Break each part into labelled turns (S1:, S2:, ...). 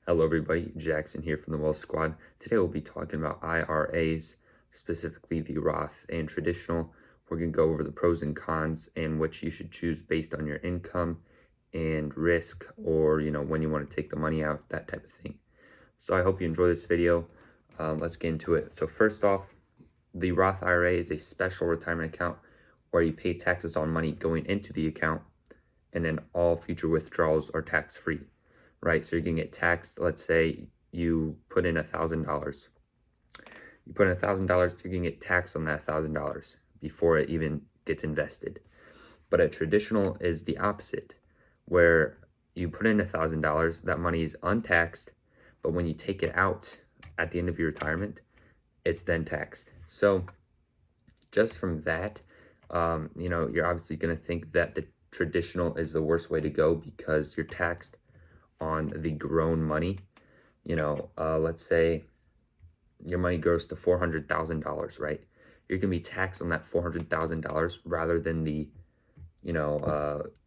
S1: Hello everybody, Jackson here from the Wealth Squad. Today we'll be talking about IRAs, specifically the Roth and traditional. We're going to go over the pros and cons and which you should choose based on your income and risk, or when you want to take the money out, that type of thing. So I hope you enjoy this video. Let's get into it. So first off, the Roth IRA is a special retirement account where you pay taxes on money going into the account, and then all future withdrawals are tax-free. Right, so you're gonna get taxed. Let's say you put in $1,000. You put in $1,000, you're gonna get taxed on that $1,000 before it even gets invested. But a traditional is the opposite, where you put in $1,000, that money is untaxed, but when you take it out at the end of your retirement, it's then taxed. So just from that, you're obviously gonna think that the traditional is the worst way to go because you're taxed on the grown money. Let's say your money grows to $400,000, right? You're gonna be taxed on that $400,000 rather than the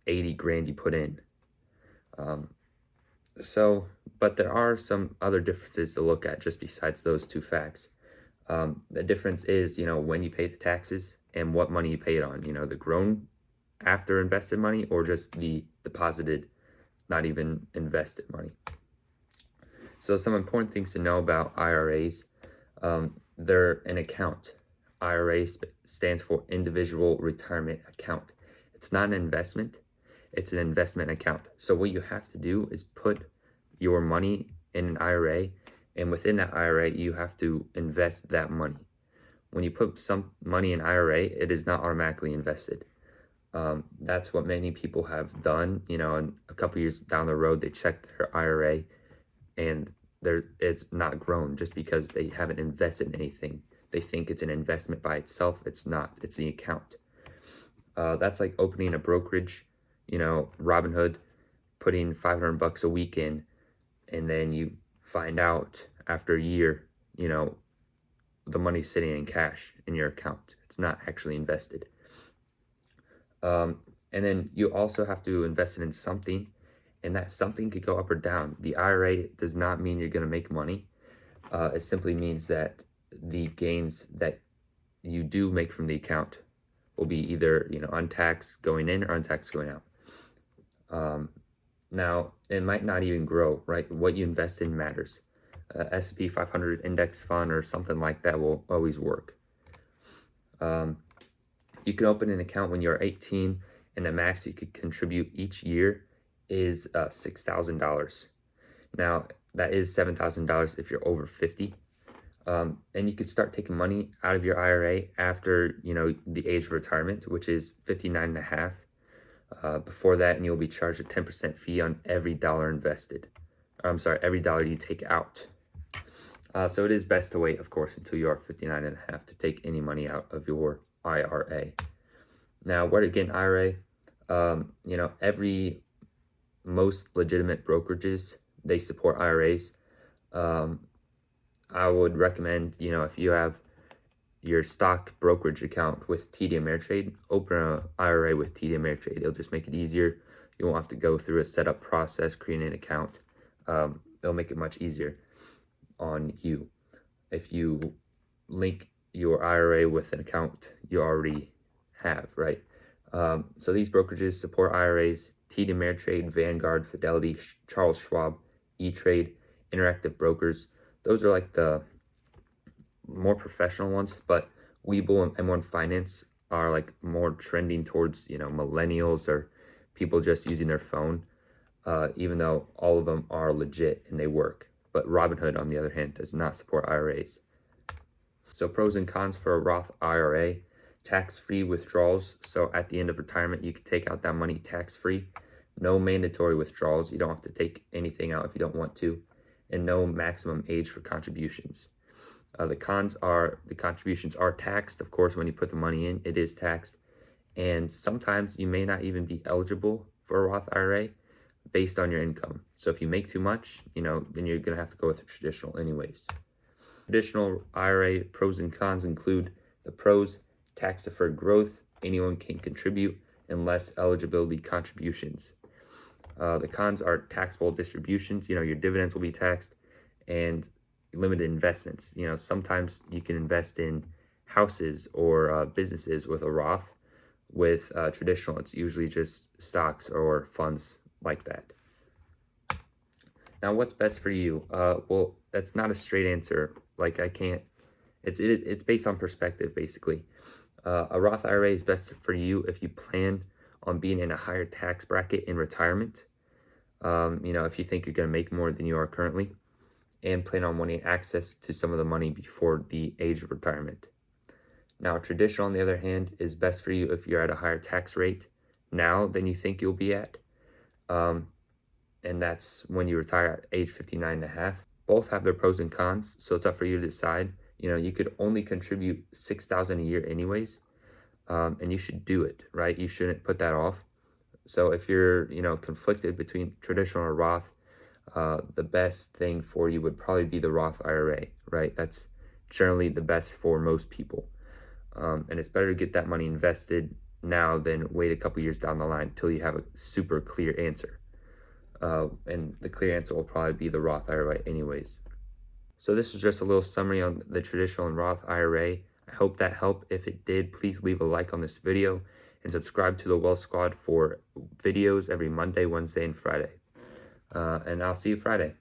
S1: 80 grand you put in. But there are some other differences to look at just besides those two facts. The difference is when you pay the taxes and what money you pay it on, the grown after invested money, or just the deposited, not even invested money. So some important things to know about IRAs. They're an account. IRA stands for Individual Retirement Account. It's not an investment, it's an investment account. So what you have to do is put your money in an IRA, and within that IRA, you have to invest that money. When you put some money in IRA, it is not automatically invested. That's what many people have done, and a couple years down the road, they check their IRA and it's not grown just because they haven't invested in anything. They think it's an investment by itself. It's not, it's the account. That's like opening a brokerage, Robinhood, putting $500 a week in, and then you find out after a year, the money's sitting in cash in your account. It's not actually invested. And then you also have to invest it in something, and that something could go up or down. The IRA does not mean you're going to make money. It simply means that the gains that you do make from the account will be either untaxed going in or untaxed going out. Now, it might not even grow, right? What you invest in matters. S&P 500 index fund or something like that will always work. You can open an account when you're 18, and the max you could contribute each year is $6,000. Now, that is $7,000 if you're over 50. And you could start taking money out of your IRA after, the age of retirement, which is 59 and a half. Before that, and you'll be charged a 10% fee on every dollar invested. Every dollar you take out. So it is best to wait, of course, until you are 59 and a half to take any money out of your IRA. Now, where to get an IRA? Most legitimate brokerages, they support IRAs. I would recommend, if you have your stock brokerage account with TD Ameritrade, open an IRA with TD Ameritrade. It'll just make it easier. You won't have to go through a setup process, creating an account. It'll make it much easier on you. If you link your IRA with an account you already have, right? So these brokerages support IRAs: TD Ameritrade, Vanguard, Fidelity, Charles Schwab, E-Trade, Interactive Brokers. Those are like the more professional ones, but Webull and M1 Finance are like more trending towards, millennials or people just using their phone, even though all of them are legit and they work. But Robinhood, on the other hand, does not support IRAs. So pros and cons for a Roth IRA: tax-free withdrawals. So at the end of retirement, you can take out that money tax-free. No mandatory withdrawals. You don't have to take anything out if you don't want to. And no maximum age for contributions. The cons are the contributions are taxed. Of course, when you put the money in, it is taxed. And sometimes you may not even be eligible for a Roth IRA based on your income. So if you make too much, then you're going to have to go with a traditional anyways. Traditional IRA pros and cons include: the pros, tax-deferred growth. Anyone can contribute, and less eligibility contributions. The cons are taxable distributions. Your dividends will be taxed, and limited investments. Sometimes you can invest in houses or businesses with a Roth. With traditional, it's usually just stocks or funds like that. Now, what's best for you? Well, that's not a straight answer. Like, I can't. It's based on perspective, basically. A Roth IRA is best for you if you plan on being in a higher tax bracket in retirement. If you think you're going to make more than you are currently, and plan on wanting access to some of the money before the age of retirement. Now, traditional, on the other hand, is best for you if you're at a higher tax rate now than you think you'll be at. And that's when you retire at age 59 and a half. Both have their pros and cons, so it's up for you to decide. You could only contribute $6,000 a year anyways, and you should do it, right? You shouldn't put that off. So if you're, conflicted between traditional or Roth, the best thing for you would probably be the Roth IRA, right? That's generally the best for most people. And it's better to get that money invested now than wait a couple years down the line until you have a super clear answer. And the clear answer will probably be the Roth IRA anyways. So this was just a little summary on the traditional and Roth IRA. I hope that helped. If it did, please leave a like on this video and subscribe to the Wealth Squad for videos every Monday, Wednesday, and Friday. And I'll see you Friday.